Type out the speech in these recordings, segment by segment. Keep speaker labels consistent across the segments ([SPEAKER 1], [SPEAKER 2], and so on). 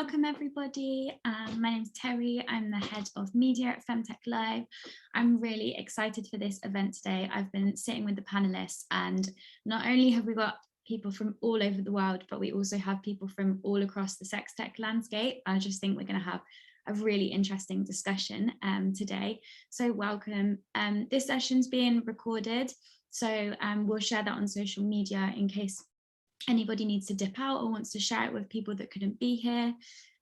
[SPEAKER 1] welcome everybody. My name's Terry. I'm the head of media at Femtech Live. I'm really excited for this event today. I've been sitting with the panelists, and not only have we got people from all over the world, but we also have people from all across the sex tech landscape. I just think we're going to have a really interesting discussion today. So welcome. This session's being recorded, so we'll share that on social media in case anybody needs to dip out or wants to share it with people that couldn't be here.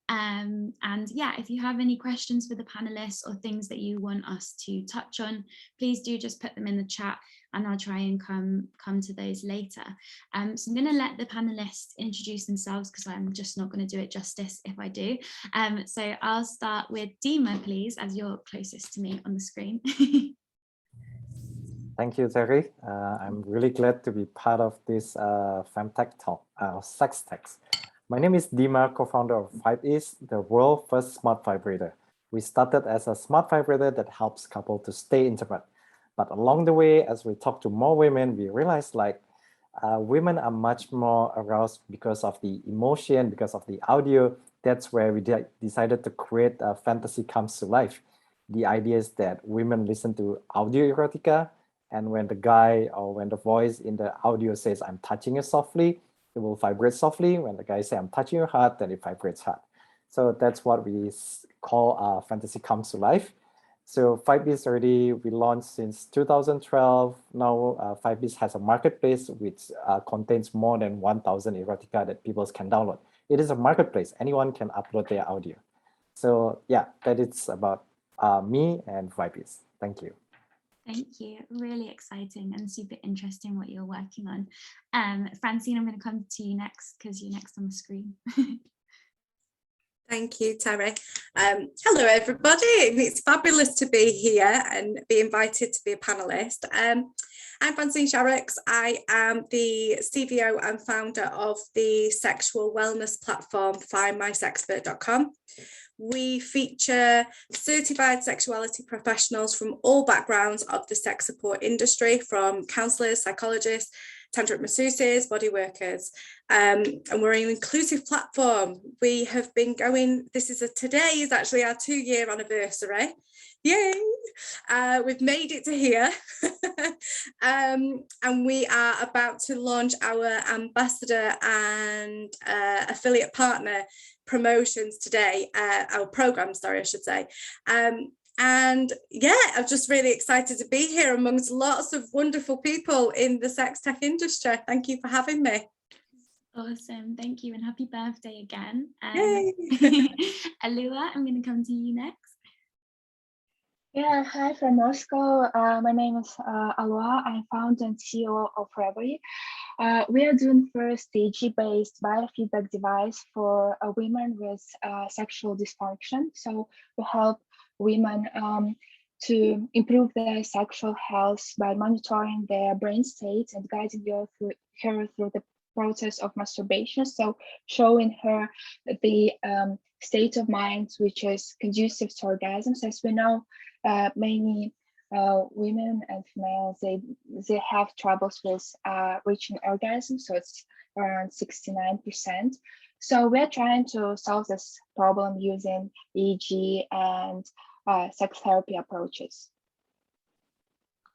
[SPEAKER 1] And yeah, if you have any questions for the panelists or things that you want us to touch on, please do just put them in the chat and I'll try and come to those later. So I'm going to let the panelists introduce themselves because I'm just not going to do it justice if I do. So I'll start with Dima, please, as you're closest to me on the screen.
[SPEAKER 2] Thank you, Terry. I'm really glad to be part of this Femtech talk, SexTech. My name is Dima, co-founder of Vibeis, the world's first smart vibrator. We started as a smart vibrator that helps couples to stay intimate. But along the way, as we talk to more women, we realized women are much more aroused because of the emotion, because of the audio. That's where we decided to create a fantasy comes to life. The idea is that women listen to audio erotica, and when the guy or when the voice in the audio says, I'm touching you softly, it will vibrate softly. When the guy says, I'm touching your heart, then it vibrates hard. So that's what we call fantasy comes to life. So Vibeis already, we launched since 2012. Now Vibeis has a marketplace which contains more than 1,000 erotica that people can download. It is a marketplace. Anyone can upload their audio. So yeah, that is about me and Vibeis. Thank you.
[SPEAKER 1] Thank you. Really exciting and super interesting what you're working on. Francine, I'm going to come to you next because you're next on the screen.
[SPEAKER 3] Thank you, Terry. Hello, everybody. It's fabulous to be here and be invited to be a panelist. I'm Francine Sharrocks. I am the CVO and founder of the sexual wellness platform findmysexpert.com. We feature certified sexuality professionals from all backgrounds of the sex support industry, from counsellors, psychologists, tantric masseuses, body workers, and we're an inclusive platform. We have been going, today is actually our 2-year anniversary. Yay! We've made it to here. And we are about to launch our ambassador and affiliate partner promotions today, our program, sorry, I should say. And yeah, I'm just really excited to be here amongst lots of wonderful people in the sex tech industry. Thank you for having me.
[SPEAKER 1] Awesome, thank you, and happy birthday again.
[SPEAKER 3] Yay!
[SPEAKER 1] Alua, I'm going to come to you next.
[SPEAKER 4] Yeah, hi from Moscow. My name is Alua. I'm founder and CEO of Reverie. We are doing first DG-based biofeedback device for women with sexual dysfunction. So we help women to improve their sexual health by monitoring their brain state and guiding her through the process of masturbation. So showing her the state of mind which is conducive to orgasms. As we know, many women and females, they have troubles with reaching orgasm, so it's around 69%. So we're trying to solve this problem using EEG and sex therapy approaches.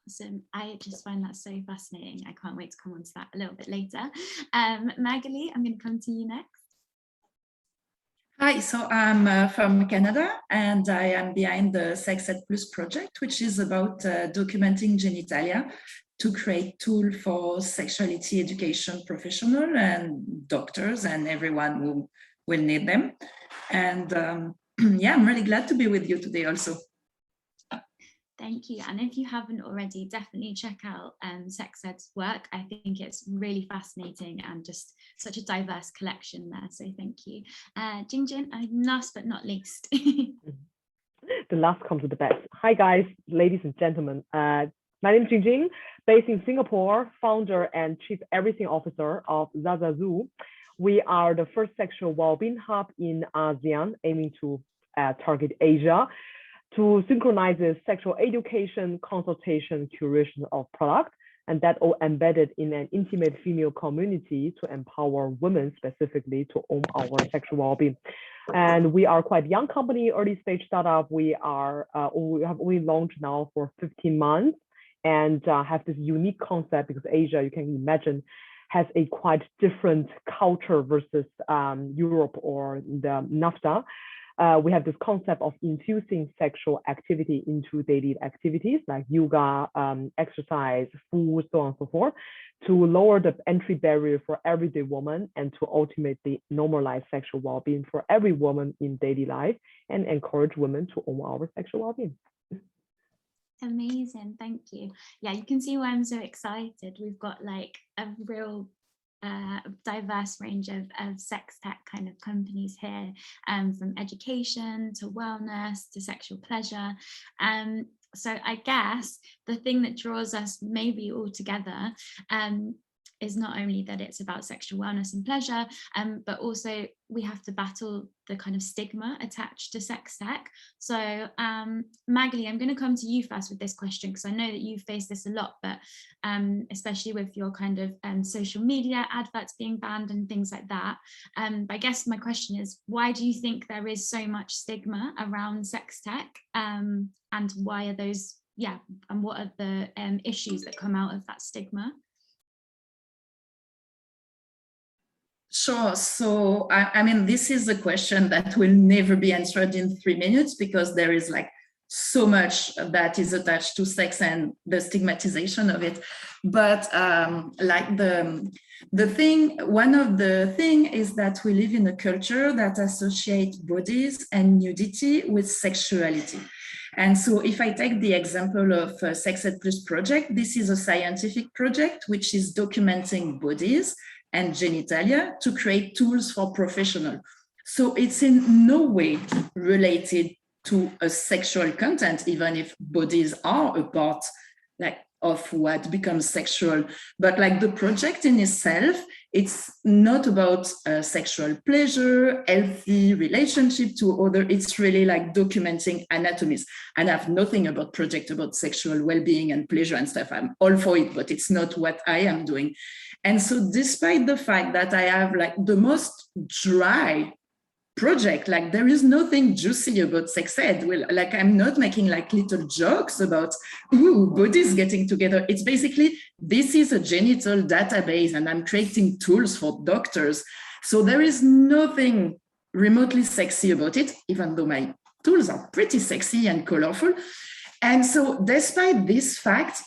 [SPEAKER 1] Awesome. I just find that so fascinating. I can't wait to come on to that a little bit later. Magali, I'm going to come to you next.
[SPEAKER 5] Hi, so I'm from Canada and I am behind the SexTech Plus project, which is about documenting genitalia to create tools for sexuality education professionals and doctors and everyone who will need them. And yeah, I'm really glad to be with you today also.
[SPEAKER 1] Thank you. And if you haven't already, definitely check out SexEd's work. I think it's really fascinating and just such a diverse collection there. So thank you. Jingjin, last but not least.
[SPEAKER 6] The last comes with the best. Hi guys, ladies and gentlemen. My name is Jingjin, based in Singapore, founder and chief everything officer of Zazazoo. We are the first sexual well-being hub in ASEAN, aiming to target Asia, to synchronize the sexual education, consultation, curation of product, and that all embedded in an intimate female community to empower women specifically to own our sexual well-being. And we are quite a young company, early stage startup. We have only launched now for 15 months and have this unique concept because Asia, you can imagine, has a quite different culture versus Europe or the NAFTA. We have this concept of infusing sexual activity into daily activities like yoga, exercise, food, so on and so forth, to lower the entry barrier for everyday women and to ultimately normalize sexual well-being for every woman in daily life and encourage women to own our sexual well-being.
[SPEAKER 1] Amazing, thank you. Yeah, you can see why I'm so excited. We've got like a real diverse range of sex tech kind of companies here, from education to wellness to sexual pleasure. So I guess the thing that draws us maybe all together is not only that it's about sexual wellness and pleasure, but also we have to battle the kind of stigma attached to sex tech. So Magali, I'm going to come to you first with this question, because I know that you face this a lot, but especially with your kind of social media adverts being banned and things like that. But I guess my question is, why do you think there is so much stigma around sex tech, and why are those, and what are the issues that come out of that stigma?
[SPEAKER 5] Sure. So, I mean, this is a question that will never be answered in 3 minutes because there is like so much that is attached to sex and the stigmatization of it. But like one of the thing is that we live in a culture that associates bodies and nudity with sexuality. And so if I take the example of SexTech Plus project, this is a scientific project which is documenting bodies and genitalia to create tools for professionals. So it's in no way related to a sexual content, even if bodies are a part like of what becomes sexual. But like the project in itself, it's not about sexual pleasure, healthy relationship to other. It's really like documenting anatomies. And I have nothing about project about sexual well-being and pleasure and stuff. I'm all for it, but it's not what I am doing. And so despite the fact that I have like the most dry project, like there is nothing juicy about sex ed. Well, like I'm not making like little jokes about bodies getting together. It's basically, this is a genital database and I'm creating tools for doctors. So there is nothing remotely sexy about it, even though my tools are pretty sexy and colorful. And so despite this fact,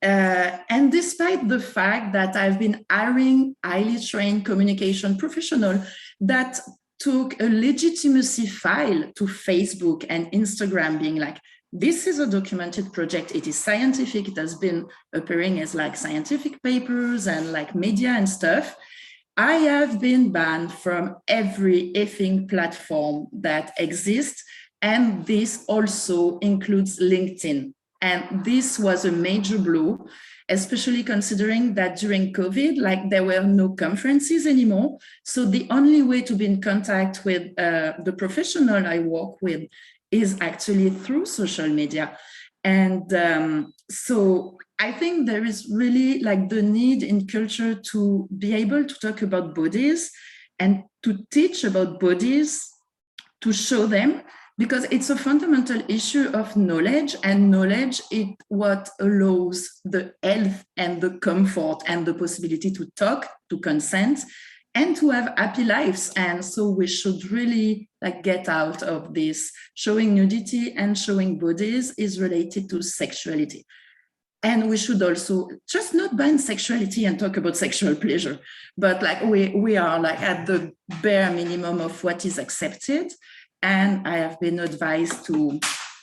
[SPEAKER 5] and despite the fact that I've been hiring highly trained communication professionals that took a legitimacy file to Facebook and Instagram being like, this is a documented project, it is scientific, it has been appearing as like scientific papers and like media and stuff, I have been banned from every effing platform that exists. And this also includes LinkedIn. And this was a major blow, especially considering that during COVID, like there were no conferences anymore. So the only way to be in contact with the professional I work with is actually through social media. And so I think there is really like the need in culture to be able to talk about bodies and to teach about bodies, to show them, because it's a fundamental issue of knowledge, and knowledge is what allows the health and the comfort and the possibility to talk, to consent, and to have happy lives. And so we should really like get out of this. Showing nudity and showing bodies is related to sexuality. And we should also just not ban sexuality and talk about sexual pleasure, but like we are like at the bare minimum of what is accepted. And I have been advised to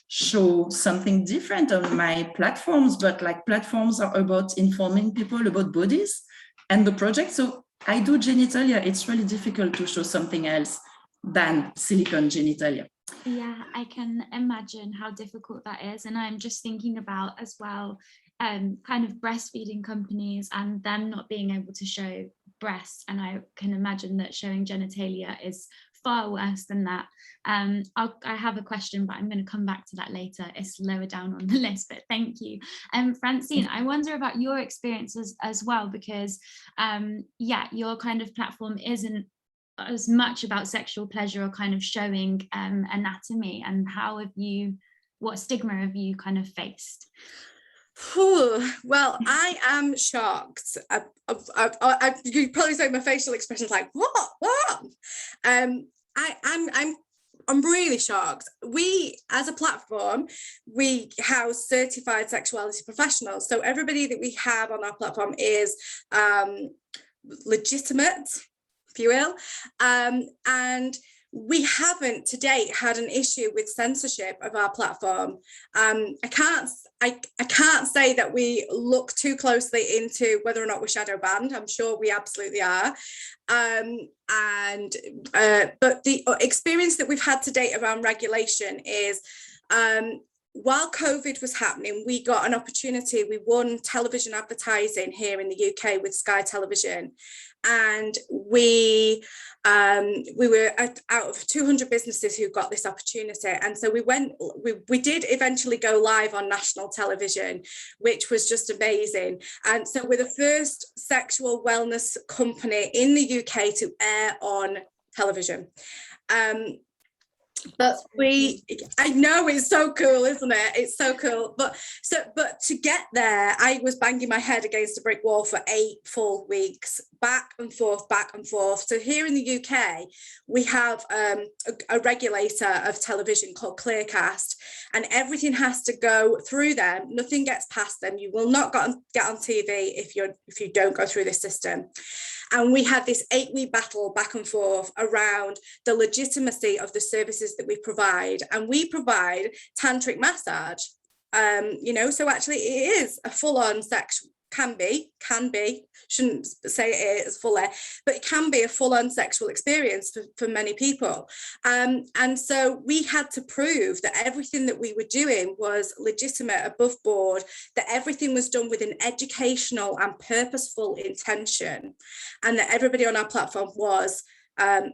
[SPEAKER 5] show something different on my platforms, but like platforms are about informing people about bodies and the project. So I do genitalia. It's really difficult to show something else than silicone genitalia.
[SPEAKER 1] Yeah, I can imagine how difficult that is. And I'm just thinking about as well, kind of breastfeeding companies and them not being able to show breasts. And I can imagine that showing genitalia is far worse than that. I have a question, but I'm going to come back to that later. It's lower down on the list, but thank you. Francine, I wonder about your experiences as well, because yeah, your kind of platform isn't as much about sexual pleasure or kind of showing anatomy, and what stigma have you kind of faced?
[SPEAKER 3] Well, I am shocked. You probably say my facial expression is like, what? I'm really shocked. We, as a platform, we house certified sexuality professionals. So everybody that we have on our platform is legitimate, if you will, and we haven't to date had an issue with censorship of our platform. I can't say that we look too closely into whether or not we're shadow banned. I'm sure we absolutely are. But the experience that we've had to date around regulation is, while COVID was happening, we got an opportunity. We won television advertising here in the UK with Sky Television, and we were out of 200 businesses who got this opportunity. And so we did eventually go live on national television, which was just amazing. And so we're the first sexual wellness company in the UK to air on television. But I know it's so cool, isn't it? It's so cool. But to get there, I was banging my head against a brick wall for 8 full weeks, back and forth. So here in the UK, we have a regulator of television called Clearcast, and everything has to go through them. Nothing gets past them. You will not get on TV if you don't go through this system. And we had this 8-week battle back and forth around the legitimacy of the services that we provide. And we provide tantric massage, so actually it is a full-on can be, shouldn't say it is fully, but it can be a full-on sexual experience for many people. And so we had to prove that everything that we were doing was legitimate, above board, that everything was done with an educational and purposeful intention, and that everybody on our platform was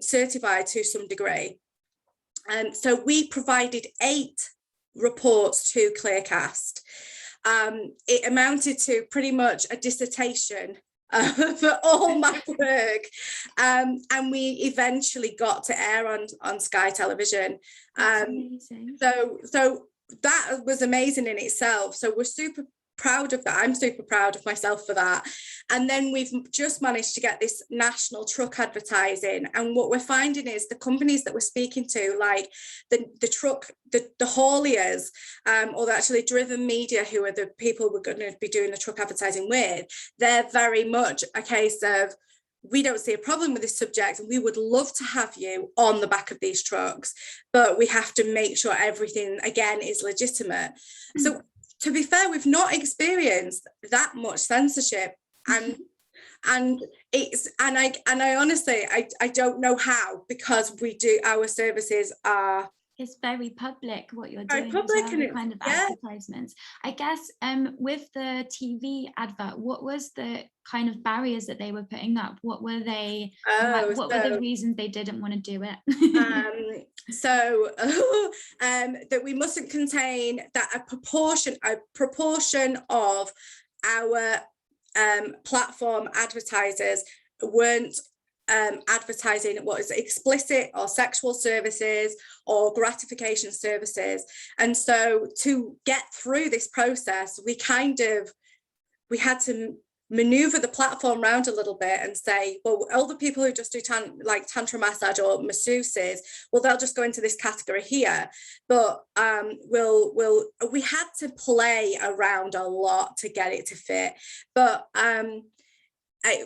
[SPEAKER 3] certified to some degree. And so we provided 8 reports to Clearcast. It amounted to pretty much a dissertation for all my work, and we eventually got to air on Sky Television. So that was amazing in itself. So we're super proud of that. I'm super proud of myself for that. And then we've just managed to get this national truck advertising, and what we're finding is the companies that we're speaking to, like the hauliers, or actually Driven Media, who are the people we're going to be doing the truck advertising with, they're very much a case of, we don't see a problem with this subject, and we would love to have you on the back of these trucks, but we have to make sure everything again is legitimate. So to be fair, we've not experienced that much censorship, and I honestly I don't know how, because our services are,
[SPEAKER 1] it's very public what you're doing,
[SPEAKER 3] public,
[SPEAKER 1] as well, and kind of advertisements. I guess with the TV advert, what was the kind of barriers that they were putting up? What were they? What were the reasons they didn't want to do it?
[SPEAKER 3] That we mustn't contain that a proportion of our platform advertisers weren't advertising what is explicit or sexual services or gratification services. And so to get through this process, we had to maneuver the platform around a little bit and say, well, all the people who just do tantra massage or masseuses, well, they'll just go into this category here. But we had to play around a lot to get it to fit. But I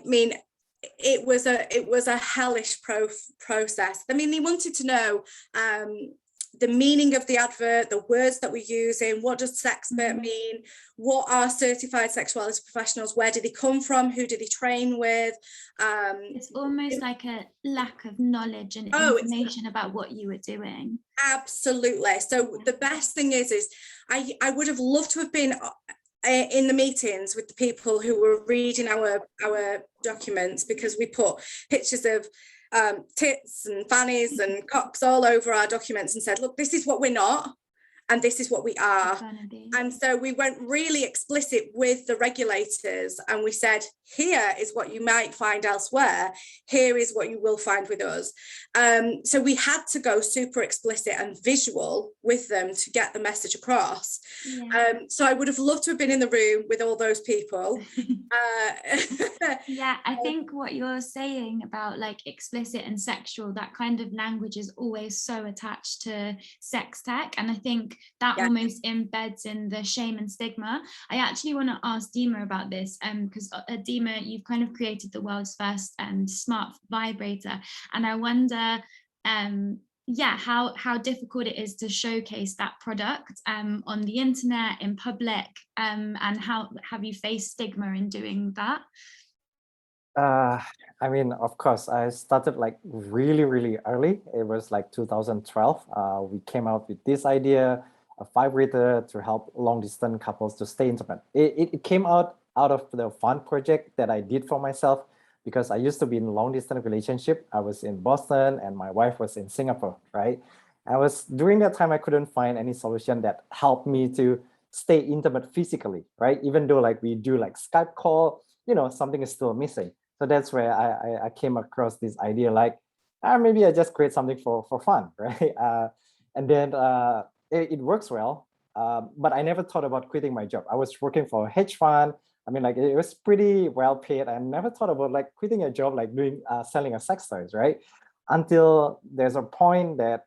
[SPEAKER 3] mean, it was a hellish process. I mean, they wanted to know the meaning of the advert, the words that we're using, what does sexpert mean, what are certified sexuality professionals, where do they come from, who do they train with?
[SPEAKER 1] It's almost like a lack of knowledge and information about what you were doing.
[SPEAKER 3] Absolutely. So the best thing is I would have loved to have been in the meetings with the people who were reading our documents, because we put pictures of tits and fannies and cocks all over our documents and said, look, this is what we're not, and this is what we are.
[SPEAKER 1] Gonna be.
[SPEAKER 3] And so we went really explicit with the regulators, and we said, here is what you might find elsewhere. Here is what you will find with us. So we had to go super explicit and visual with them to get the message across.
[SPEAKER 1] Yeah.
[SPEAKER 3] So I would have loved to have been in the room with all those people.
[SPEAKER 1] Yeah, I think what you're saying about like explicit and sexual, that kind of language is always so attached to sex tech. And I think that almost embeds in the shame and stigma. I actually want to ask Dima about this because Dima, you've kind of created the world's first smart vibrator. And I wonder, how difficult it is to showcase that product on the internet, in public, and how have you faced stigma in doing that?
[SPEAKER 2] I mean, of course, I started like really, really early. It was like 2012. We came out with this idea, a vibrator to help long distance couples to stay intimate. It came out of the fun project that I did for myself because I used to be in a long distance relationship. I was in Boston and my wife was in Singapore, right? During that time, I couldn't find any solution that helped me to stay intimate physically, right? Even though like we do like Skype call, something is still missing. So that's where I came across this idea, like maybe I just create something for fun, right? And then it works well, but I never thought about quitting my job. I was working for a hedge fund. I mean, like it was pretty well paid. I never thought about like quitting a job, like doing selling a sex toys, right? Until there's a point that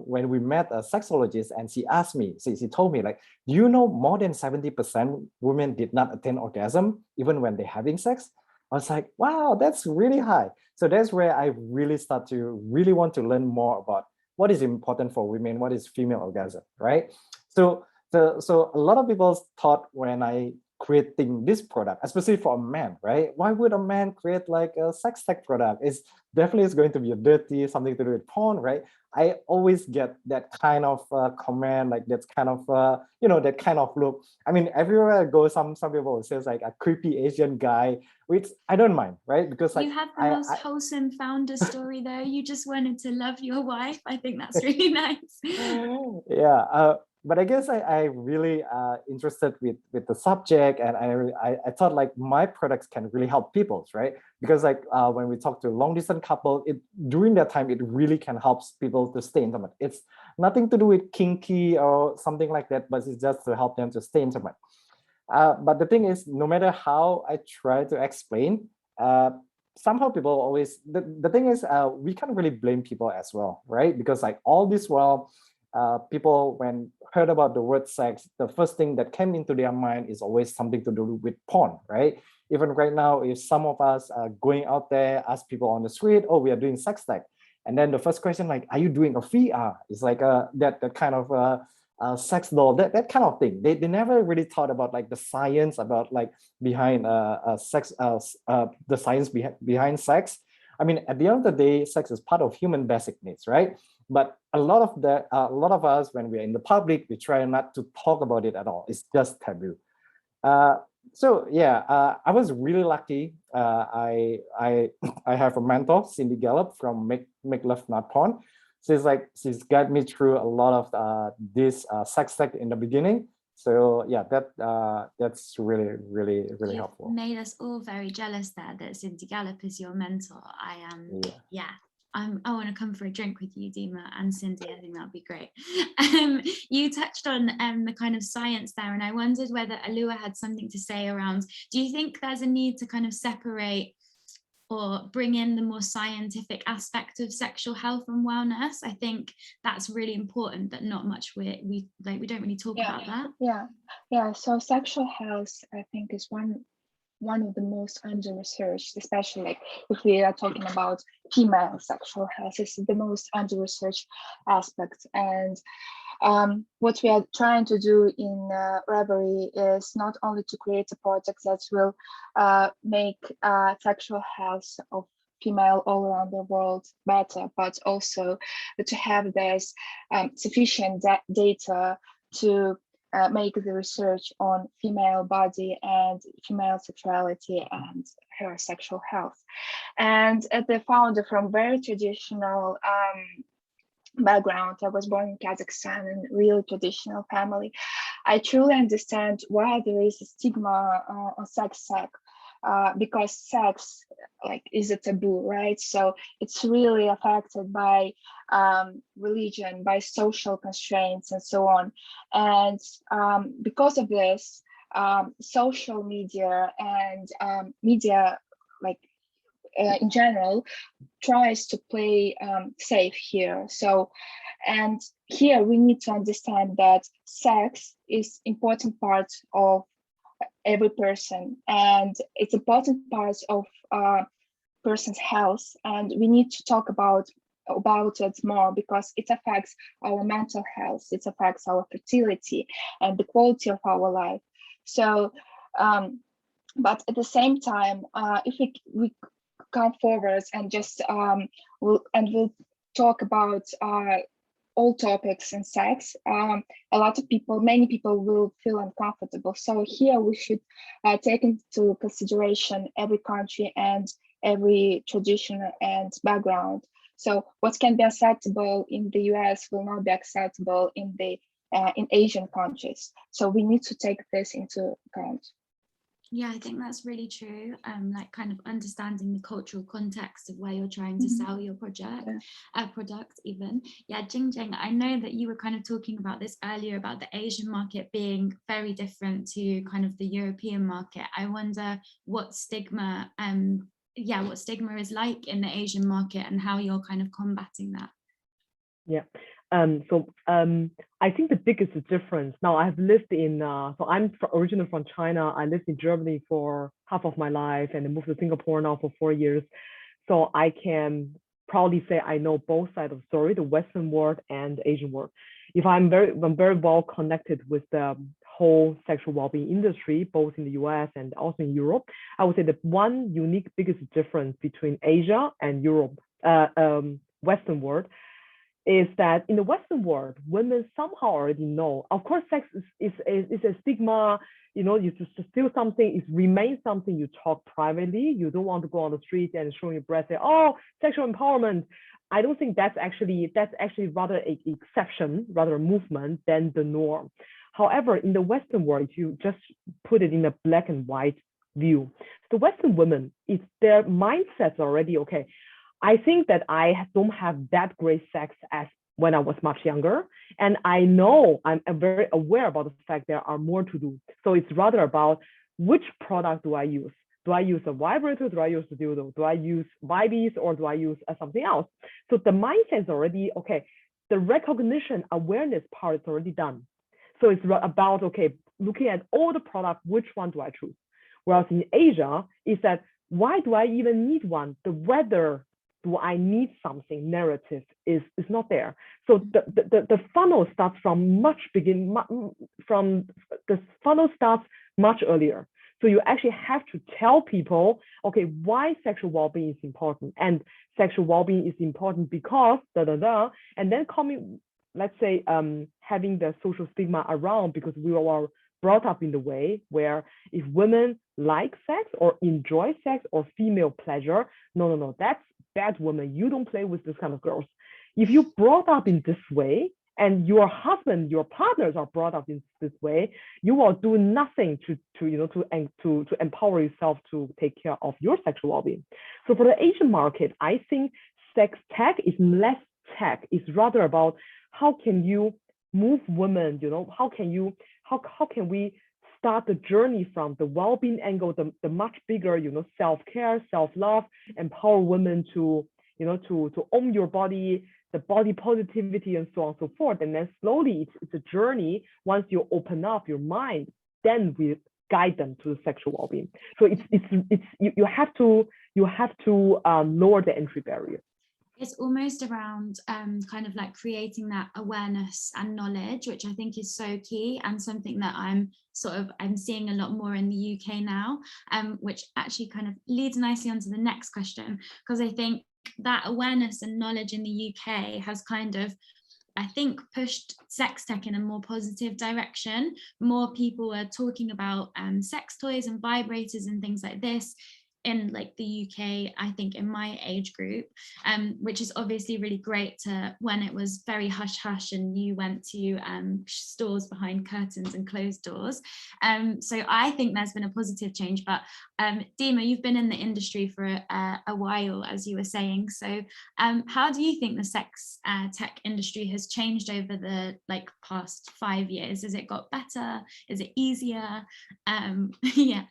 [SPEAKER 2] when we met a sexologist and she asked me, she told me like, do you know more than 70% women did not attain orgasm even when they're having sex? I was like, wow, that's really high. So that's where I really start to really want to learn more about what is important for women, what is female orgasm, right? So a lot of people thought when I creating this product, especially for a man, right? Why would a man create like a sex tech product? It's definitely is going to be a dirty, something to do with porn, right? I always get that kind of comment, like that's kind of, that kind of look. I mean, everywhere I go, some people will say it's like a creepy Asian guy, which I don't mind, right? Because like
[SPEAKER 1] you have the most wholesome founder story though. You just wanted to love your wife. I think that's really nice.
[SPEAKER 2] Yeah. But I guess I really interested with the subject, and I thought like my products can really help people, right? Because like when we talk to long distance couple, during that time it really can help people to stay intimate. It's nothing to do with kinky or something like that, but it's just to help them to stay intimate. But the thing is, no matter how I try to explain, somehow people always the thing is we can't really blame people as well, right? Because like all this while. People when heard about the word sex, the first thing that came into their mind is always something to do with porn, right? Even right now, if some of us are going out there, ask people on the street, oh, we are doing sex tech. And then the first question, like, are you doing a VR? It's like that kind of sex doll, that kind of thing. They never really thought about like the science about like behind sex, the science behind sex. I mean, at the end of the day, sex is part of human basic needs, right? But a lot of us, when we're in the public, we try not to talk about it at all. It's just taboo. So yeah, I was really lucky. I have a mentor, Cindy Gallup from Make Love Not Porn. She's guided me through a lot of this sex tech in the beginning. So yeah, that's really, really, really helpful.
[SPEAKER 1] Made us all very jealous there that Cindy Gallup is your mentor. I want to come for a drink with you, Dima and Cindy. I think that'd be great. You touched on the kind of science there, and I wondered whether Alua had something to say around, do you think there's a need to kind of separate or bring in the more scientific aspect of sexual health and wellness? I think that's really important, that not much we don't really talk about that.
[SPEAKER 4] Yeah. So sexual health, I think, is one of the most under-researched, especially like if we are talking about female sexual health. It's the most under-researched aspect. And what we are trying to do in Reverie is not only to create a product that will make sexual health of female all around the world better, but also to have this sufficient data to make the research on female body and female sexuality and her sexual health. And as the founder from very traditional background. I was born in Kazakhstan in a really traditional family. I truly understand why there is a stigma on sex tech, because sex is a taboo, right? So it's really affected by religion, by social constraints, and so on. And because of this, social media and media, in general, tries to play safe here. So, and here we need to understand that sex is important part of every person, and it's important part of person's health, and we need to talk about it more, because it affects our mental health, it affects our fertility and the quality of our life. So but at the same time, if we come forward and just we'll talk about all topics in sex, many people will feel uncomfortable. So here we should take into consideration every country and every tradition and background. So what can be acceptable in the US will not be acceptable in Asian countries. So we need to take this into account.
[SPEAKER 1] Yeah, I think that's really true. Like kind of understanding the cultural context of where you're trying to sell your product even. Yeah, Jingjing, I know that you were kind of talking about this earlier about the Asian market being very different to kind of the European market. I wonder what stigma, what stigma is like in the Asian market and how you're kind of combating that.
[SPEAKER 6] Yeah. I think the biggest difference, now I've lived in, so I'm originally from China. I lived in Germany for half of my life and I moved to Singapore now for 4 years. So I can proudly say I know both sides of the story, the Western world and the Asian world. I'm very well connected with the whole sexual well-being industry, both in the US and also in Europe. I would say the one unique biggest difference between Asia and Europe, Western world, is that in the Western world, women somehow already know. Of course, sex is a stigma. You just feel something. It remains something you talk privately. You don't want to go on the street and show your breast. Say, "Oh, sexual empowerment." I don't think that's actually rather an exception, rather a movement than the norm. However, in the Western world, if you just put it in a black and white view, the Western women, it's their mindsets already okay. I think that I don't have that great sex as when I was much younger. And I know I'm very aware about the fact there are more to do. So it's rather about which product do I use? Do I use a vibrator? Do I use a dildo? Do I use Vibes or do I use something else? So the mindset is already, okay, the recognition awareness part is already done. So it's about, okay, looking at all the products, which one do I choose? Whereas in Asia, is that why do I even need one? The whether do I need something narrative is not there. So the funnel starts from the funnel starts much earlier. So you actually have to tell people, okay, why sexual well-being is important. And sexual well-being is important because and then let's say having the social stigma around because we are brought up in the way where if women like sex or enjoy sex or female pleasure, no, that's bad woman. You don't play with this kind of girls. If you brought up in this way and your husband, your partners are brought up in this way, you will do nothing to empower yourself to take care of your sexual well-being. So for the Asian market, I think sex tech is less tech. It's rather about how can you move women, how can we start the journey from the well-being angle, the much bigger, self-care, self-love, empower women to own your body, the body positivity, and so on and so forth. And then slowly, it's a journey. Once you open up your mind, then we guide them to the sexual well-being. So you have to lower the entry barrier.
[SPEAKER 1] It's almost around kind of like creating that awareness and knowledge, which I think is so key and something that I'm seeing a lot more in the UK now, which actually kind of leads nicely onto the next question, because I think that awareness and knowledge in the UK has kind of, I think, pushed sex tech in a more positive direction. More people are talking about sex toys and vibrators and things like this. in like the UK, I think in my age group, which is obviously really great to when it was very hush hush and you went to stores behind curtains and closed doors. So I think there's been a positive change, but Dima, you've been in the industry for a while, as you were saying. So how do you think the sex tech industry has changed over the past 5 years? Has it got better? Is it easier? Yeah.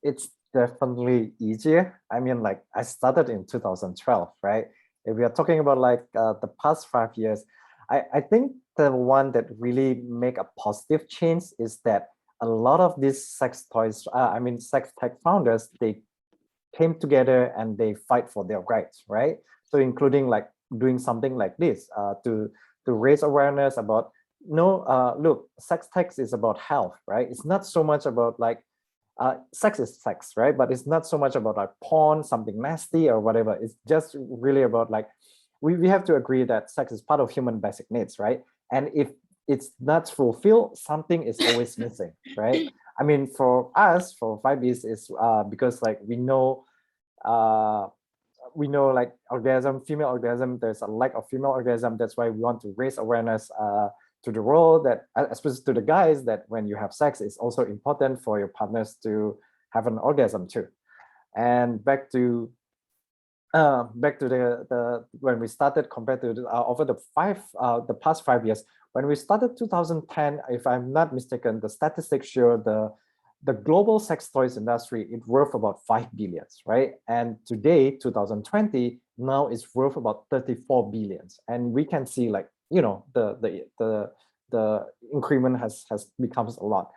[SPEAKER 2] It's definitely easier. I mean, like I started in 2012, right? If we are talking about the past 5 years, I think the one that really make a positive change is that a lot of these sex tech founders, they came together and they fight for their rights, right? So including like doing something like this to raise awareness about look, sex tech is about health, right? It's not so much about sex is sex, right? But it's not so much about like porn, something nasty or whatever. It's just really about like, we have to agree that sex is part of human basic needs, right? And if it's not fulfilled, something is always missing, right? I mean, for us, for 5Es, is because like we know like orgasm, female orgasm, there's a lack of female orgasm. That's why we want to raise awareness to the world, that especially to the guys, that when you have sex, it's also important for your partners to have an orgasm too. And back to the when we started, compared to over the past 5 years, when we started 2010, if I'm not mistaken, the statistics show the global sex toys industry, it worth about 5 billions, right? And today, 2020, now it's worth about 34 billions. And we can see like, the increment has becomes a lot.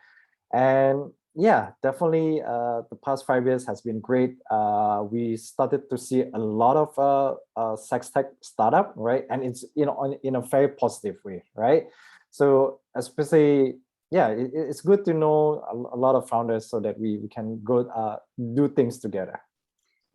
[SPEAKER 2] And yeah, definitely the past 5 years has been great. We started to see a lot of sex tech startup, right? And it's in a very positive way, right? So especially, yeah, it's good to know a lot of founders so that we can go do things together.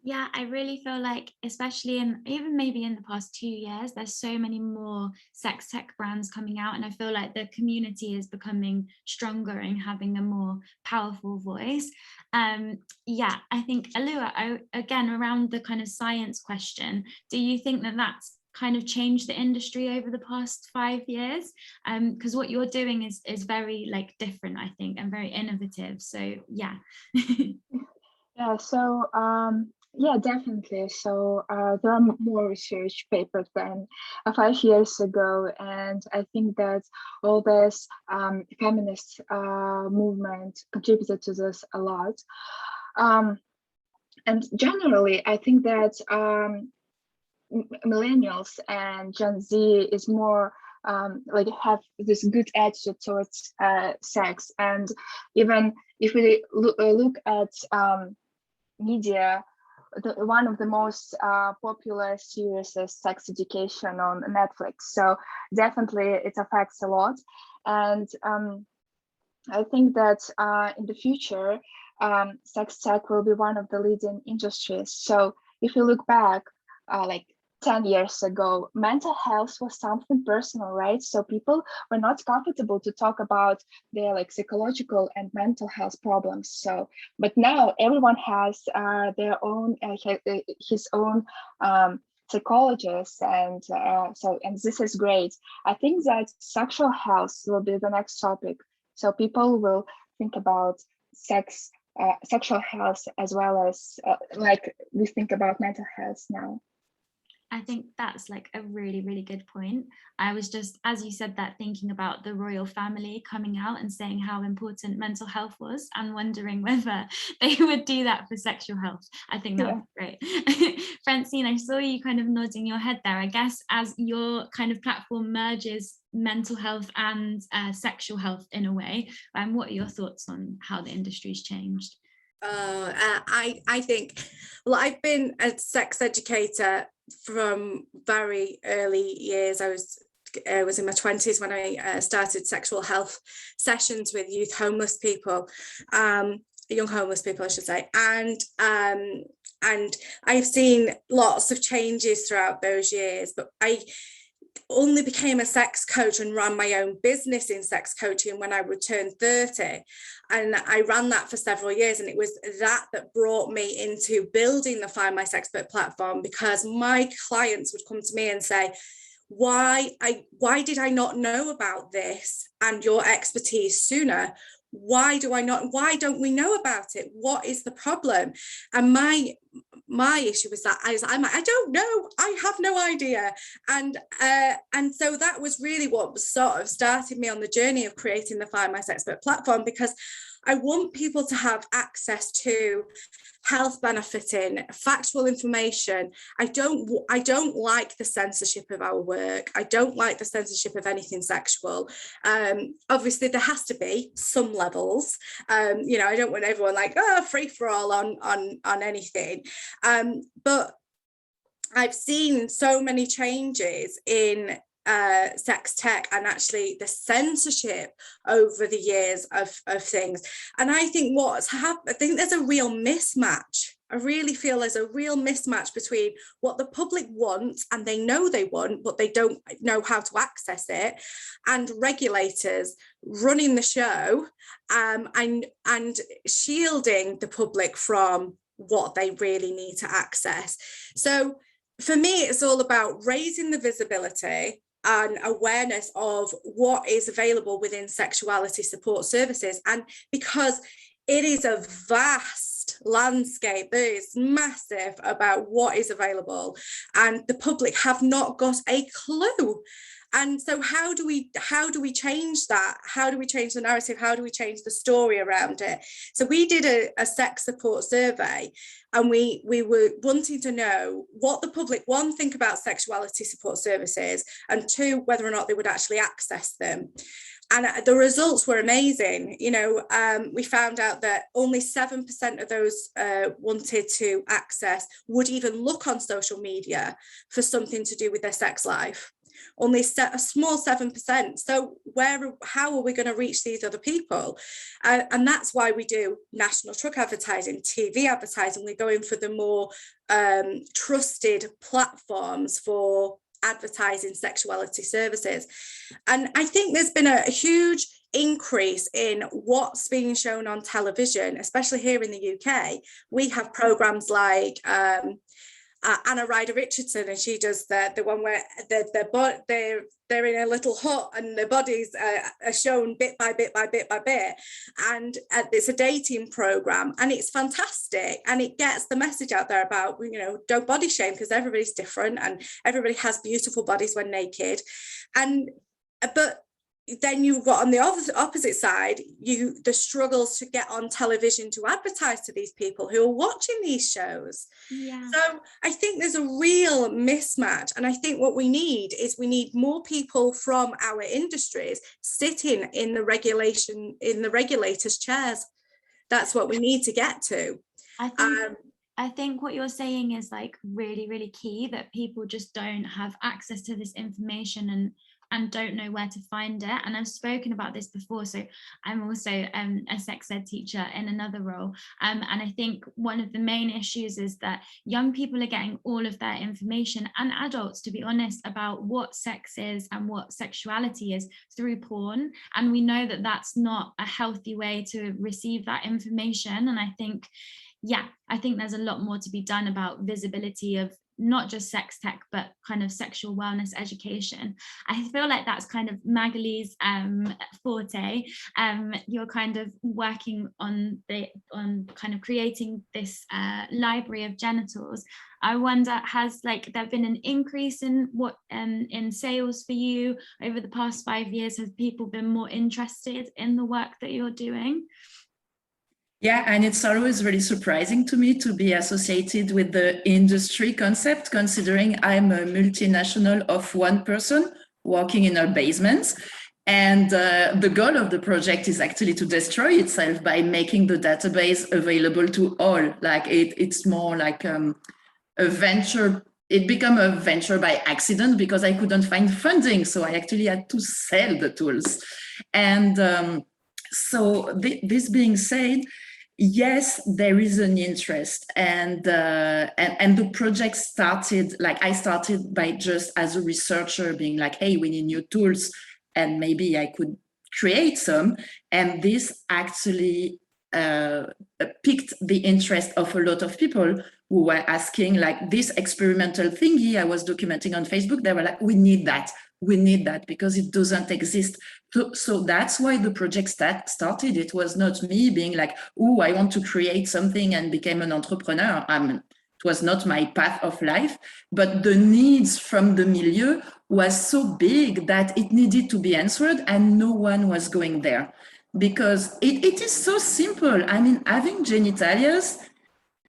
[SPEAKER 1] Yeah, I really feel like, especially even maybe in the past 2 years, there's so many more sex tech brands coming out, and I feel like the community is becoming stronger and having a more powerful voice. Yeah, I think, Alua, again, around the kind of science question, do you think that that's kind of changed the industry over the past 5 years? Because what you're doing is very different, I think, and very innovative. So yeah.
[SPEAKER 4] Yeah, so yeah, definitely. So there are more research papers than 5 years ago, and I think that all this feminist movement contributed to this a lot. And generally, I think that millennials and Gen Z is more have this good attitude towards sex. And even if we look at media, one of the most popular series is Sex Education on Netflix. So definitely it affects a lot. And I think that in the future, sex tech will be one of the leading industries. So if you look back, 10 years ago, mental health was something personal, right? So people were not comfortable to talk about their psychological and mental health problems. So, but now everyone has their own, his own psychologist, and and this is great. I think that sexual health will be the next topic. So people will think about sexual health as well as we think about mental health now.
[SPEAKER 1] I think that's a really, really good point. I was just, as you said that, thinking about the royal family coming out and saying how important mental health was, and wondering whether they would do that for sexual health. I think that would be great. Francine, I saw you kind of nodding your head there. I guess as your kind of platform merges mental health and sexual health in a way, what are your thoughts on how the industry's changed?
[SPEAKER 3] I think, well, I've been a sex educator from very early years. I was in my 20s when I started sexual health sessions with young homeless people, I should say, and I've seen lots of changes throughout those years. But only became a sex coach and ran my own business in sex coaching when I would turn 30. And I ran that for several years. And it was that brought me into building the Find My Sexpert platform, because my clients would come to me and say, why did I not know about this and your expertise sooner? Why don't we know about it? What is the problem? And my issue was that I don't know, I have no idea. And so that was really what sort of started me on the journey of creating the Find My Sexpert platform, because I want people to have access to health benefiting, factual information. I don't like the censorship of our work. I don't like the censorship of anything sexual. Obviously, there has to be some levels. You know, I don't want everyone like, oh, free for all on anything. But I've seen so many changes in sex tech and actually the censorship over the years of things. And I think I think there's a real mismatch. I really feel there's a real mismatch between what the public wants and they know they want, but they don't know how to access it, and regulators running the show and shielding the public from what they really need to access. So for me, it's all about raising the visibility and awareness of what is available within sexuality support services. And because it is a vast landscape, there is massive about what is available, and the public have not got a clue. And so how do we change that? How do we change the narrative? How do we change the story around it? So we did a sex support survey, and we were wanting to know what the public, one, think about sexuality support services, and two, whether or not they would actually access them. And the results were amazing. You know, we found out that only 7% of those wanted to access would even look on social media for something to do with their sex life. Only a small 7%. So how are we going to reach these other people? And that's why we do national truck advertising, TV advertising. We're going for the more trusted platforms for advertising sexuality services. And I think there's been a huge increase in what's being shown on television, especially here in the UK. We have programs like Anna Ryder Richardson, and she does the one where they're in a little hut and their bodies are shown bit by bit by bit by bit, and it's a dating program, and it's fantastic, and it gets the message out there about, you know, don't body shame, because everybody's different and everybody has beautiful bodies when naked. But then you've got on the opposite side, the struggles to get on television to advertise to these people who are watching these shows. Yeah. So I think there's a real mismatch. And I think what we need more people from our industries sitting in the regulators' chairs. That's what we need to get to.
[SPEAKER 1] I think what you're saying is like really, really key, that people just don't have access to this information and don't know where to find it. And I've spoken about this before, so I'm also a sex ed teacher in another role, and I think one of the main issues is that young people are getting all of their information, and adults, to be honest, about what sex is and what sexuality is through porn, and we know that that's not a healthy way to receive that information. And I think there's a lot more to be done about visibility of not just sex tech, but kind of sexual wellness education. I feel like that's kind of Magali's forte. You're kind of working on kind of creating this library of genitals. I wonder, has there been an increase in in sales for you over the past 5 years? Have people been more interested in the work that you're doing?
[SPEAKER 5] Yeah, and it's always really surprising to me to be associated with the industry concept, considering I'm a multinational of one person working in our basements. And the goal of the project is actually to destroy itself by making the database available to all. It's more like a venture. It became a venture by accident because I couldn't find funding. So I actually had to sell the tools. And so this being said, yes, there is an interest, and the project started, like I started by just as a researcher being like, hey, we need new tools, and maybe I could create some, and this actually piqued the interest of a lot of people who were asking, like, this experimental thingy I was documenting on Facebook, they were like, we need that because it doesn't exist. So that's why the project started. It was not me being like, oh, I want to create something and became an entrepreneur. It was not my path of life, but the needs from the milieu was so big that it needed to be answered, and no one was going there, because it is so simple. I mean, having genitalias,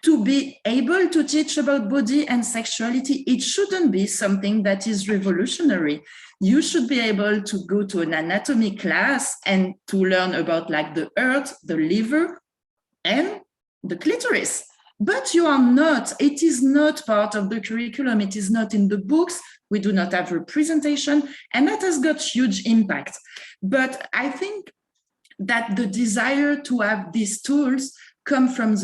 [SPEAKER 5] to be able to teach about body and sexuality, it shouldn't be something that is revolutionary. You should be able to go to an anatomy class and to learn about like the heart, the liver, and the clitoris. But you are not, it is not part of the curriculum. It is not in the books. We do not have representation, and that has got huge impact. But I think that the desire to have these tools come from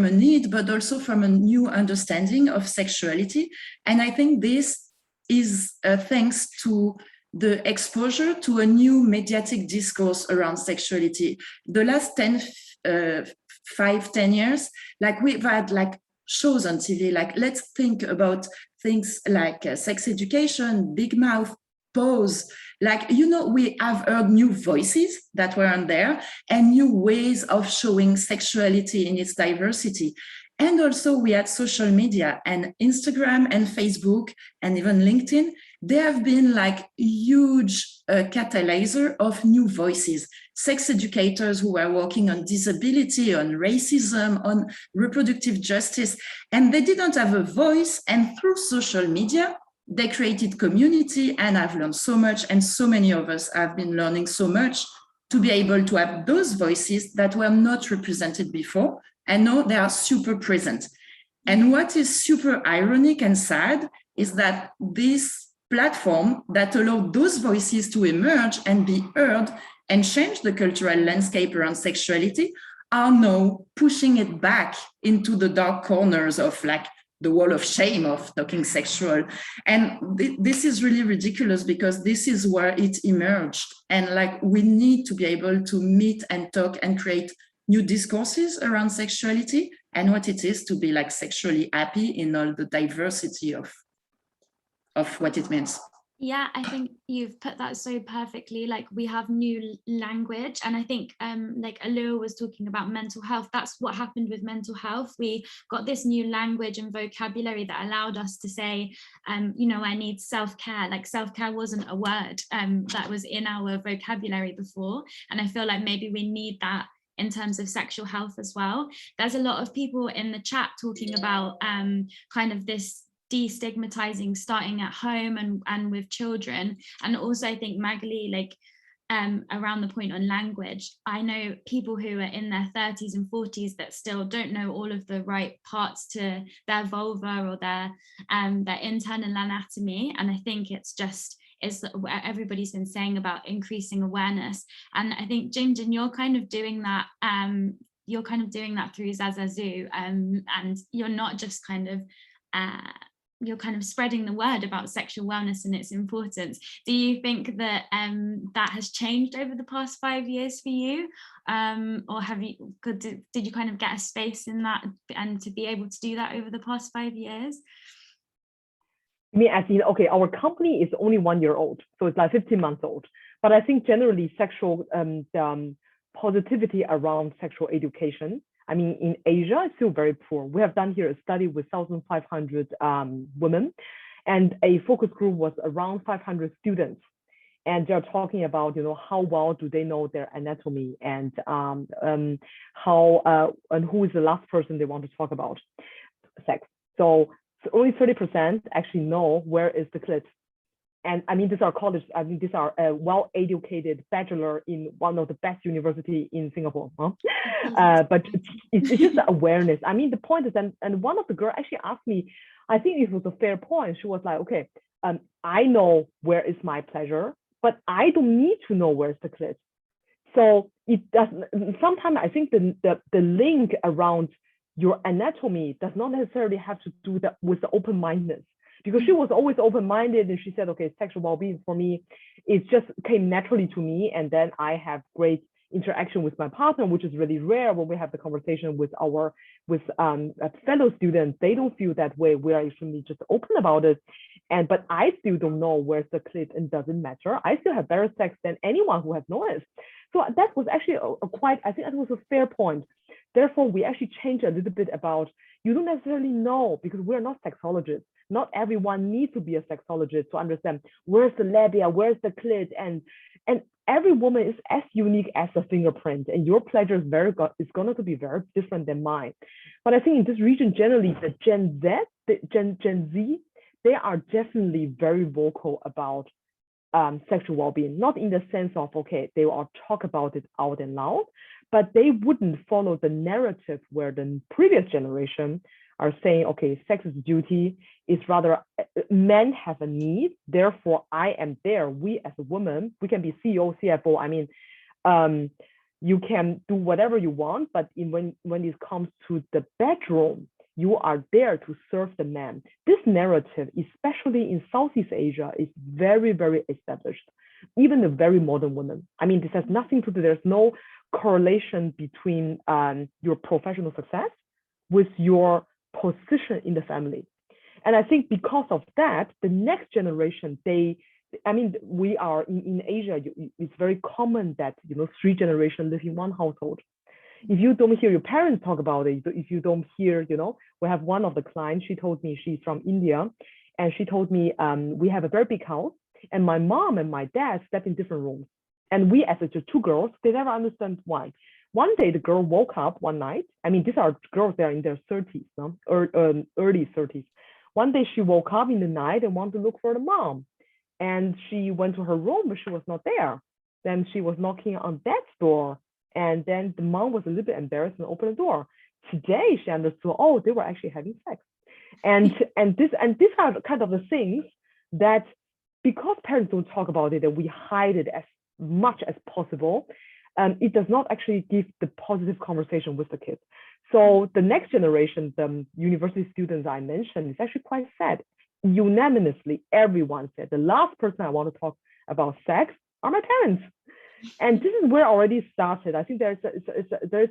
[SPEAKER 5] a need, but also from a new understanding of sexuality. And I think this is thanks to the exposure to a new mediatic discourse around sexuality. The last 5-10 years, like we've had like shows on TV, like let's think about things like sex education, big mouth, pose. Like, you know, we have heard new voices that weren't there and new ways of showing sexuality in its diversity. And also we had social media, and Instagram and Facebook and even LinkedIn. They have been like huge catalyzer of new voices. Sex educators who are working on disability, on racism, on reproductive justice, and they didn't have a voice. And through social media, they created community, and I've learned so much, and so many of us have been learning so much to be able to have those voices that were not represented before, and now they are super present. And what is super ironic and sad is that this platform that allowed those voices to emerge and be heard and change the cultural landscape around sexuality are now pushing it back into the dark corners of like the wall of shame of talking sexual. And this is really ridiculous, because this is where it emerged. And like, we need to be able to meet and talk and create new discourses around sexuality and what it is to be like sexually happy in all the diversity of what it means.
[SPEAKER 1] Yeah, I think you've put that so perfectly. Like, we have new language, and I think like Alua was talking about mental health. That's what happened with mental health. We got this new language and vocabulary that allowed us to say, you know, I need self-care. Like, self-care wasn't a word that was in our vocabulary before, and I feel like maybe we need that in terms of sexual health as well. There's a lot of people in the chat talking about kind of this destigmatizing starting at home and with children. And also I think Magali, like around the point on language, I know people who are in their 30s and 40s that still don't know all of the right parts to their vulva or their internal anatomy. And I think it's just what everybody's been saying about increasing awareness. And I think Jinjin, you're kind of doing that through Zazazu, and you're not just kind of you're kind of spreading the word about sexual wellness and its importance. Do you think that that has changed over the past 5 years for you? Or did you kind of get a space in that and to be able to do that over the past 5 years?
[SPEAKER 6] I mean, as in, okay, our company is only 1 year old, so it's like 15 months old. But I think generally sexual positivity around sexual education, I mean, in Asia, it's still very poor. We have done here a study with 1,500 women, and a focus group was around 500 students. And they're talking about, you know, how well do they know their anatomy, and how and who is the last person they want to talk about sex. So only 30% actually know where is the clit. And I mean, these are college, I mean, these are a well-educated bachelor in one of the best university in Singapore. Huh? But it's just the awareness. I mean, the point is, and one of the girls actually asked me, I think it was a fair point. She was like, okay, I know where is my pleasure, but I don't need to know where's the clit. So it does. Sometimes I think the link around your anatomy does not necessarily have to do that with the open-mindedness, because she was always open-minded, and she said, okay, sexual well-being for me, it just came naturally to me, and then I have great interaction with my partner, which is really rare when we have the conversation with our fellow students. They don't feel that way. We are extremely just open about it. But I still don't know where's the clit, and doesn't matter. I still have better sex than anyone who has noticed. So that was actually I think that was a fair point. Therefore, we actually changed a little bit about, you don't necessarily know, because we're not sexologists. Not everyone needs to be a sexologist to understand where's the labia, where's the clit, and every woman is as unique as a fingerprint, and your pleasure is going to be very different than mine. But I think in this region, generally, the Gen Z, they are definitely very vocal about sexual well-being, not in the sense of, okay, they will talk about it out and loud, but they wouldn't follow the narrative where the previous generation are saying, okay, sex is duty. It's rather men have a need, therefore I am there. We as a woman, we can be CEO, CFO. I mean, you can do whatever you want, but when it comes to the bedroom, you are there to serve the man. This narrative, especially in Southeast Asia, is very, very established. Even the very modern women. I mean, this has nothing to do, there's no correlation between your professional success with your position in the family. And I think because of that, the next generation, we are in Asia, it's very common that, 3 generations live in one household. If you don't hear your parents talk about it, if you don't hear, we have one of the clients, she told me she's from India, and she told me, we have a very big house, and my mom and my dad slept in different rooms. And we, as 2 girls, they never understand why. One day, the girl woke up one night. I mean, these are girls that are in their 30s, or early 30s. One day, she woke up in the night and wanted to look for the mom. And she went to her room, but she was not there. Then she was knocking on Dad's door. And then the mom was a little bit embarrassed and opened the door. Today, she understood, oh, they were actually having sex. And these are kind of the things that, because parents don't talk about it and we hide it as much as possible, it does not actually give the positive conversation with the kids. So the next generation, the university students I mentioned, is actually quite sad. Unanimously, everyone said, the last person I want to talk about sex are my parents. And this is where already started. I think there's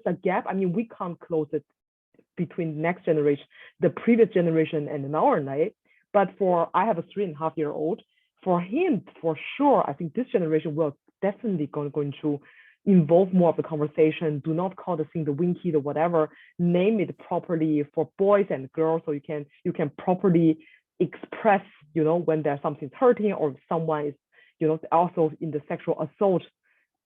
[SPEAKER 6] a gap. I mean, we can't close it between the next generation, the previous generation, and our night. But I have a 3.5-year-old. For him, for sure, I think this generation will definitely going to involve more of the conversation. Do not call the thing the winky or whatever. Name it properly for boys and girls, so you can properly express, when there's something hurting, or someone is, also in the sexual assault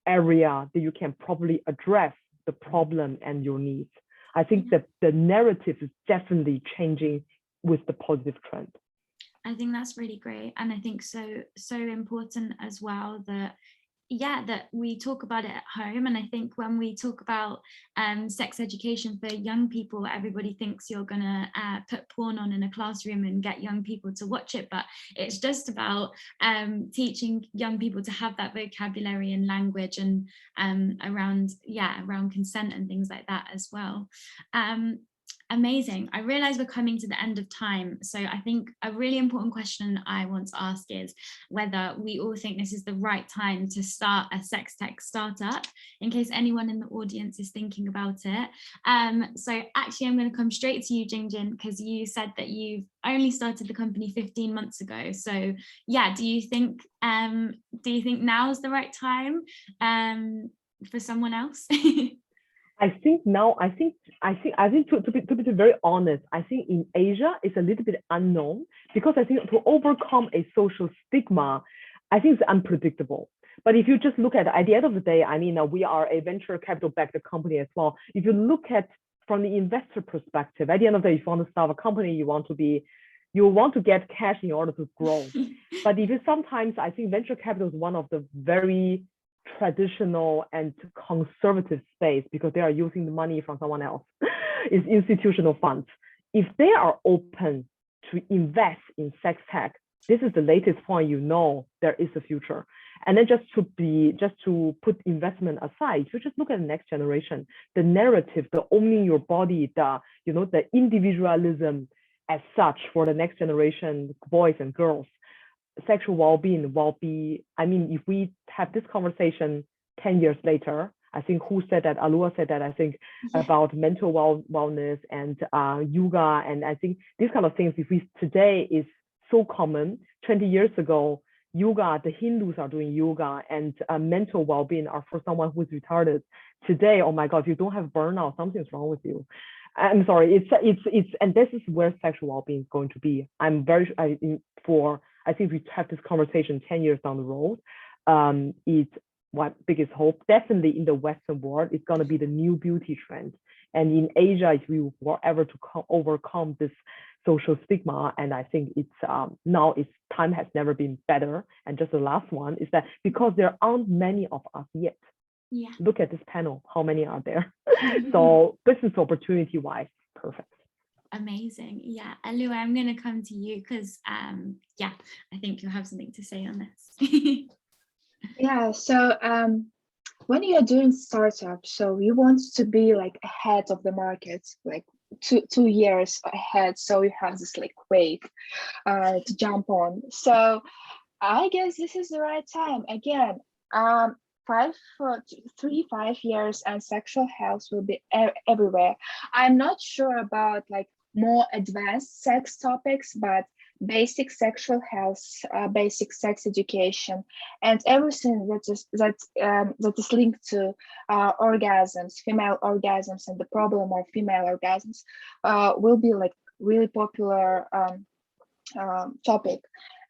[SPEAKER 6] area, that you can properly address the problem and your needs. I think that the narrative is definitely changing with the positive trend.
[SPEAKER 1] I think that's really great. And I think so important as well that we talk about it at home. And I think when we talk about sex education for young people, everybody thinks you're gonna put porn on in a classroom and get young people to watch it, but it's just about teaching young people to have that vocabulary and language, and around consent and things like that as well. Amazing. I realize we're coming to the end of time. So I think a really important question I want to ask is whether we all think this is the right time to start a sex tech startup, in case anyone in the audience is thinking about it. So actually, I'm going to come straight to you, Jingjin, because you said that you've only started the company 15 months ago. So yeah, do you think now is the right time for someone else?
[SPEAKER 6] I think to be very honest, I think in Asia it's a little bit unknown, because I think to overcome a social stigma, I think it's unpredictable. But if you just look at the end of the day, I mean, we are a venture capital backed company as well. If you look at from the investor perspective, at the end of the day, if you want to start a company, you want to get cash in order to grow. But sometimes I think venture capital is one of the very traditional and conservative space, because they are using the money from someone else. It's institutional funds. If they are open to invest in sex tech, this is the latest point, you know, there is a future. And then just to put investment aside, you just look at the next generation, the narrative, the owning your body, the individualism as such for the next generation, boys and girls, sexual well-being will be, I mean, if we have this conversation 10 years later, I think who said that? Alua said that, I think, about mental wellness and yoga. And I think these kind of things, if we today is so common. 20 years ago, yoga, the Hindus are doing yoga, and mental well-being are for someone who's retarded. Today, oh my God, if you don't have burnout, something's wrong with you. I'm sorry, and this is where sexual well-being is going to be. I think we have this conversation 10 years down the road. It's what biggest hope, definitely in the Western world, it's going to be the new beauty trend. And in Asia, if we were ever to overcome this social stigma, and I think it's now its time has never been better. And just the last one is that because there aren't many of us yet.
[SPEAKER 1] Yeah.
[SPEAKER 6] Look at this panel, how many are there? So business opportunity wise, perfect.
[SPEAKER 1] Amazing. Yeah, Alua, I'm going to come to you because yeah, I think you'll have something to say on this.
[SPEAKER 4] Yeah, so when you're doing startup, so you want to be like ahead of the market, like two years ahead, so you have this like wave to jump on. So I guess this is the right time. Again, 5 years and sexual health will be everywhere. I'm not sure about like more advanced sex topics, but basic sexual health, basic sex education, and everything that is linked to orgasms, female orgasms, and the problem of female orgasms will be like really popular topic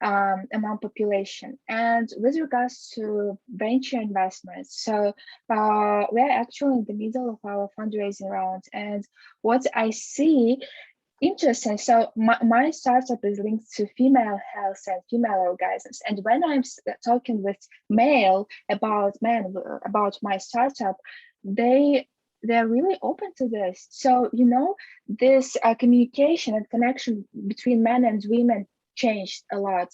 [SPEAKER 4] among population. And with regards to venture investments, so we're actually in the middle of our fundraising round, and what I see interesting. So my startup is linked to female health and female orgasms. And when I'm talking with male about my startup, they're really open to this. So, you know, this communication and connection between men and women changed a lot.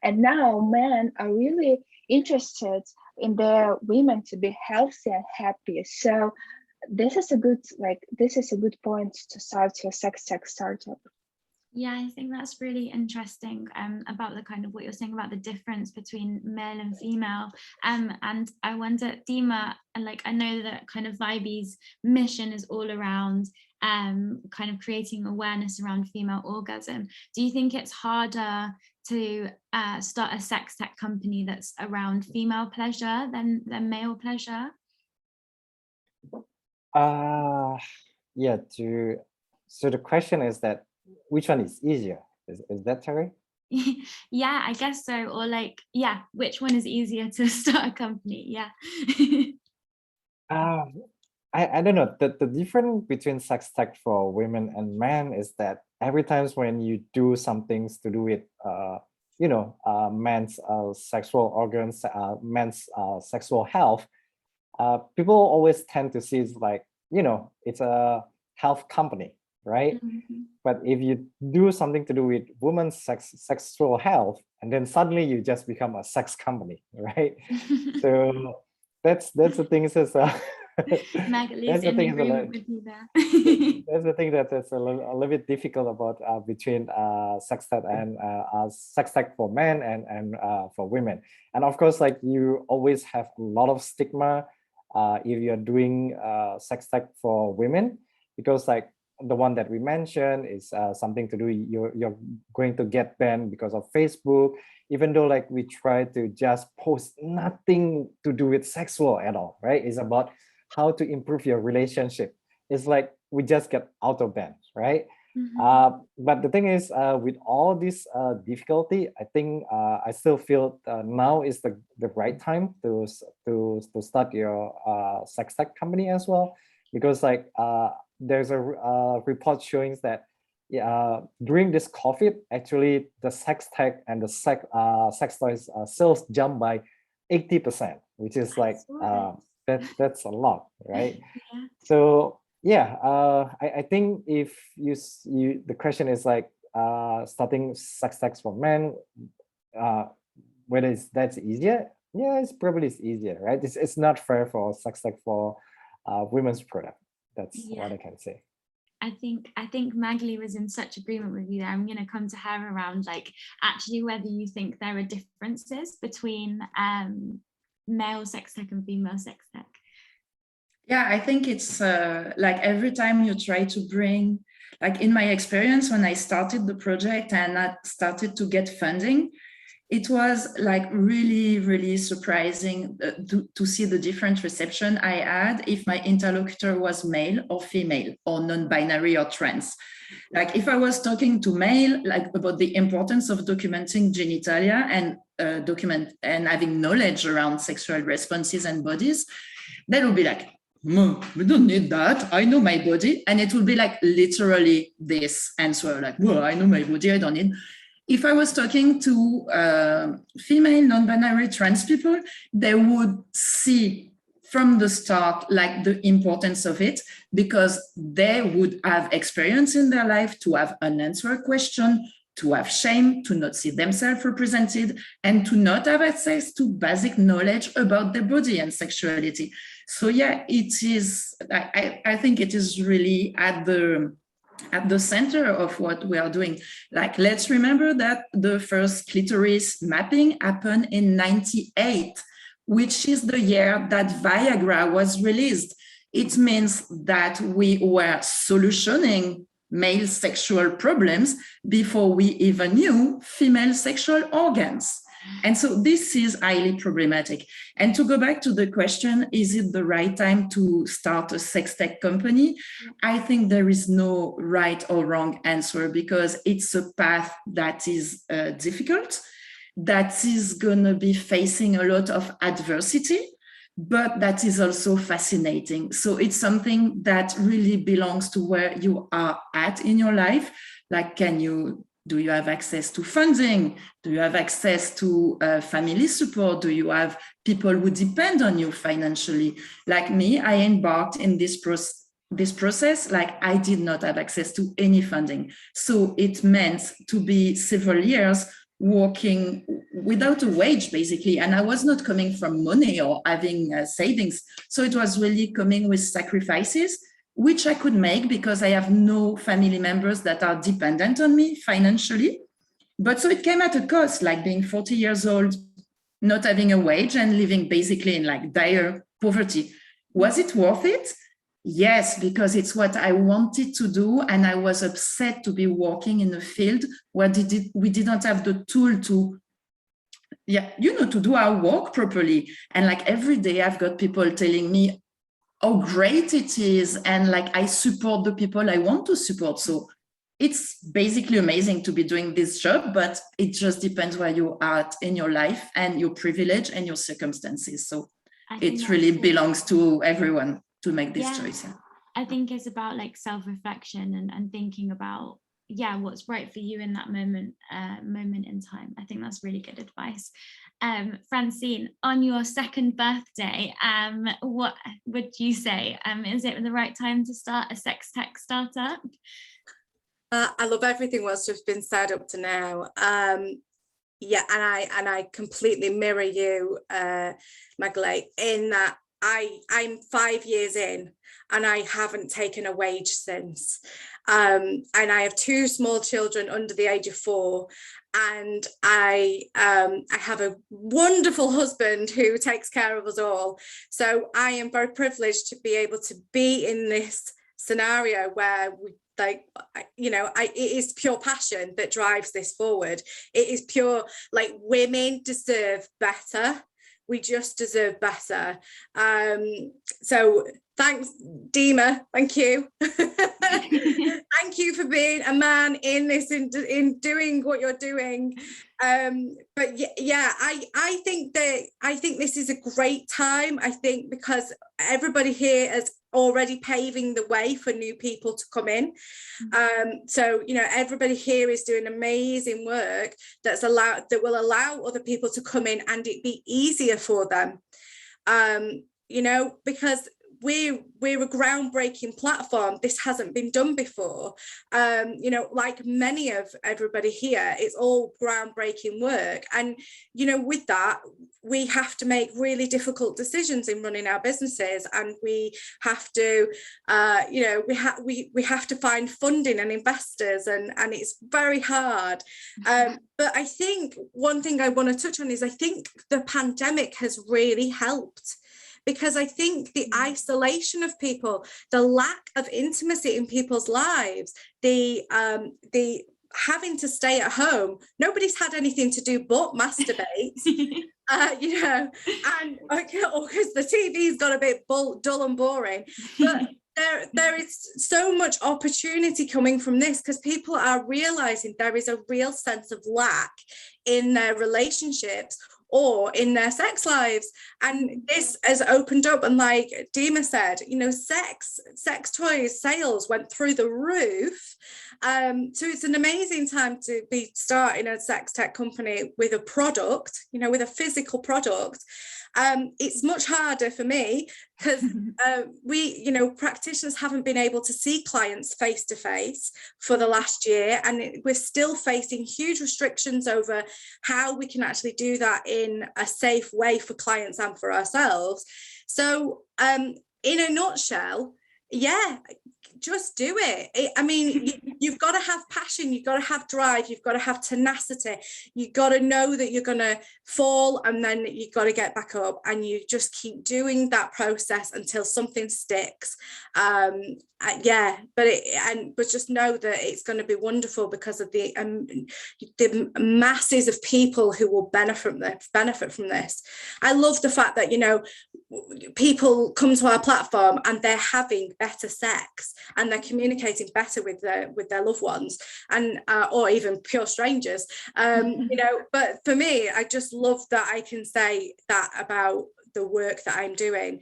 [SPEAKER 4] And now men are really interested in their women to be healthy and happy. So this is a good point to start your SexTech startup.
[SPEAKER 1] Yeah, I think that's really interesting about the kind of what you're saying about the difference between male and female. And I wonder, Dima, and like I know that kind of Vibe's mission is all around kind of creating awareness around female orgasm. Do you think it's harder to start a sex tech company that's around female pleasure than male pleasure?
[SPEAKER 2] Yeah, so the question is that which one is easier? Is that Terry?
[SPEAKER 1] Yeah, I guess so. Or like, yeah, which one is easier to start a company? Yeah.
[SPEAKER 2] I don't know. The difference between sex tech for women and men is that every time when you do some things to do with men's sexual organs, men's sexual health, people always tend to see it's like, it's a health company, right?
[SPEAKER 1] Mm-hmm.
[SPEAKER 2] But if you do something to do with women's sexual health, and then suddenly you just become a sex company, right? So that's the thing. Is that's the thing. That's the thing that's a little bit difficult about between sex tech and sex tech for men and for women. And of course, like you always have a lot of stigma if you're doing sex tech for women, because like the one that we mentioned is something to do, you're going to get banned because of Facebook, even though like we try to just post nothing to do with sexual at all, right? It's about how to improve your relationship. It's like we just get auto banned, right? Mm-hmm. But the thing is, with all this difficulty, I think I still feel now is the right time to start your sex tech company as well, because like there's a report showing that during this COVID, actually the sex tech and the sex toys sales jumped by 80%, which is like that's a lot, right?
[SPEAKER 1] Yeah.
[SPEAKER 2] So yeah, I think if you the question is like starting sex tech for men, whether that's easier. Yeah, it's probably easier, right? It's not fair for sex tech for women's product. That's what I can say.
[SPEAKER 1] I think Magli was in such agreement with you there. I'm going to come to her around like actually whether you think there are differences between male sex tech and female sex tech.
[SPEAKER 5] Yeah, I think it's like every time you try to bring, like in my experience when I started the project and I started to get funding, it was like really, really surprising to see the different reception I had if my interlocutor was male or female or non-binary or trans. Like if I was talking to male, like about the importance of documenting genitalia and having knowledge around sexual responses and bodies, they would be like, we don't need that. I know my body. And it will be like literally this answer, like, well, I know my body, I don't need. If I was talking to female, non-binary, trans people, they would see from the start, like the importance of it, because they would have experience in their life to have unanswered question, to have shame, to not see themselves represented, and to not have access to basic knowledge about their body and sexuality. So yeah, it is, I think it is really at the center of what we are doing. Like, let's remember that the first clitoris mapping happened in 98, which is the year that Viagra was released. It means that we were solutioning male sexual problems before we even knew female sexual organs. And so this is highly problematic. And to go back to the question, is it the right time to start a sex tech company? I think there is no right or wrong answer, because it's a path that is difficult, that is going to be facing a lot of adversity, but that is also fascinating. So it's something that really belongs to where you are at in your life. Like, do you have access to funding? Do you have access to family support? Do you have people who depend on you financially? Like me, I embarked in this process, like I did not have access to any funding. So it meant to be several years working without a wage, basically. And I was not coming from money or having savings. So it was really coming with sacrifices, which I could make because I have no family members that are dependent on me financially. But so it came at a cost, like being 40 years old, not having a wage and living basically in like dire poverty. Was it worth it? Yes, because it's what I wanted to do. And I was upset to be working in a field where we didn't have the tool to, to do our work properly. And like every day I've got people telling me how great it is. And like, I support the people I want to support. So it's basically amazing to be doing this job, but it just depends where you are at in your life and your privilege and your circumstances. So it really belongs to everyone to make this choice.
[SPEAKER 1] I think it's about like self-reflection and thinking about, what's right for you in that moment in time. I think that's really good advice. Francine, on your second birthday, what would you say? Is it the right time to start a sex tech startup?
[SPEAKER 3] I love everything what's just been said up to now. And I completely mirror you, Magli, in that I'm 5 years in and I haven't taken a wage since. And I have 2 small children under the age of 4. And I have a wonderful husband who takes care of us all. So I am very privileged to be able to be in this scenario where it is pure passion that drives this forward. It is pure, like, women deserve better. We just deserve better. So thanks, Dima. Thank you. Thank you for being a man in this, in doing what you're doing. But I think this is a great time. I think because everybody here is already paving the way for new people to come in. So everybody here is doing amazing work that will allow other people to come in and it be easier for them. Because we're a groundbreaking platform. This hasn't been done before. You know, like many of everybody here, it's all groundbreaking work. And, you know, with that, we have to make really difficult decisions in running our businesses, and we have to, you know, we have to find funding and investors, and it's very hard. But I think one thing I want to touch on is I think the pandemic has really helped, because I think the isolation of people, the lack of intimacy in people's lives, the having to stay at home, nobody's had anything to do but masturbate. You know, and because the TV's got a bit dull and boring, but there is so much opportunity coming from this, because people are realizing there is a real sense of lack in their relationships or in their sex lives, and this has opened up. And like Dima said, you know, sex toys sales went through the roof. So it's an amazing time to be starting a sex tech company with a product, you know, with a physical product. It's much harder for me because we, you know, practitioners haven't been able to see clients face to face for the last year, and we're still facing huge restrictions over how we can actually do that in a safe way for clients and for ourselves. So in a nutshell, yeah, just do it. I mean, you've got to have passion, you've got to have drive, you've got to have tenacity, you've got to know that you're going to fall, and then you've got to get back up, and you just keep doing that process until something sticks. Yeah, but just know that it's going to be wonderful because of the masses of people who will benefit from this. I love the fact that, you know, people come to our platform and they're having better sex and they're communicating better with their loved ones, and or even pure strangers. You know, but for me, I just love that I can say that about the work that I'm doing.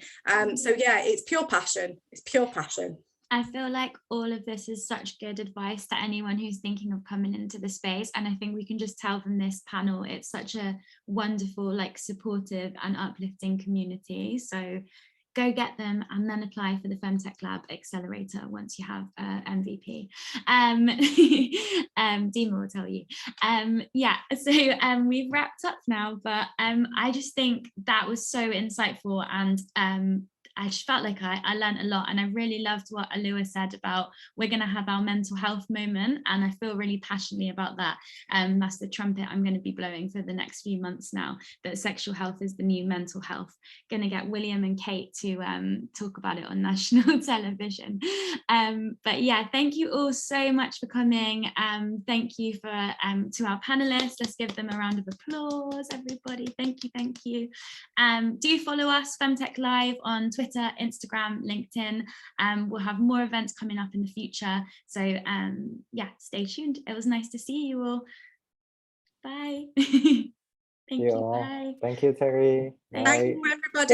[SPEAKER 3] So yeah, it's pure passion. It's pure passion.
[SPEAKER 1] I feel like all of this is such good advice to anyone who's thinking of coming into the space. And I think we can just tell from this panel, it's such a wonderful, like, supportive and uplifting community. So go get them and then apply for the Femtech Lab Accelerator once you have MVP. Dima will tell you. Yeah, so we've wrapped up now, but I just think that was so insightful, and I just felt like I learned a lot, and I really loved what Alua said about we're going to have our mental health moment, and I feel really passionately about that. That's the trumpet I'm going to be blowing for the next few months now, that sexual health is the new mental health. Going to get William and Kate to talk about it on national television. But yeah, thank you all so much for coming. Thank you to our panelists. Let's give them a round of applause, everybody. Thank you. Do follow us, Femtech Live, on Twitter, Instagram, LinkedIn. We'll have more events coming up in the future. So yeah, stay tuned. It was nice to see you all. Bye. Thank you. Bye.
[SPEAKER 2] Thank you, Terry.
[SPEAKER 3] Thank you, everybody.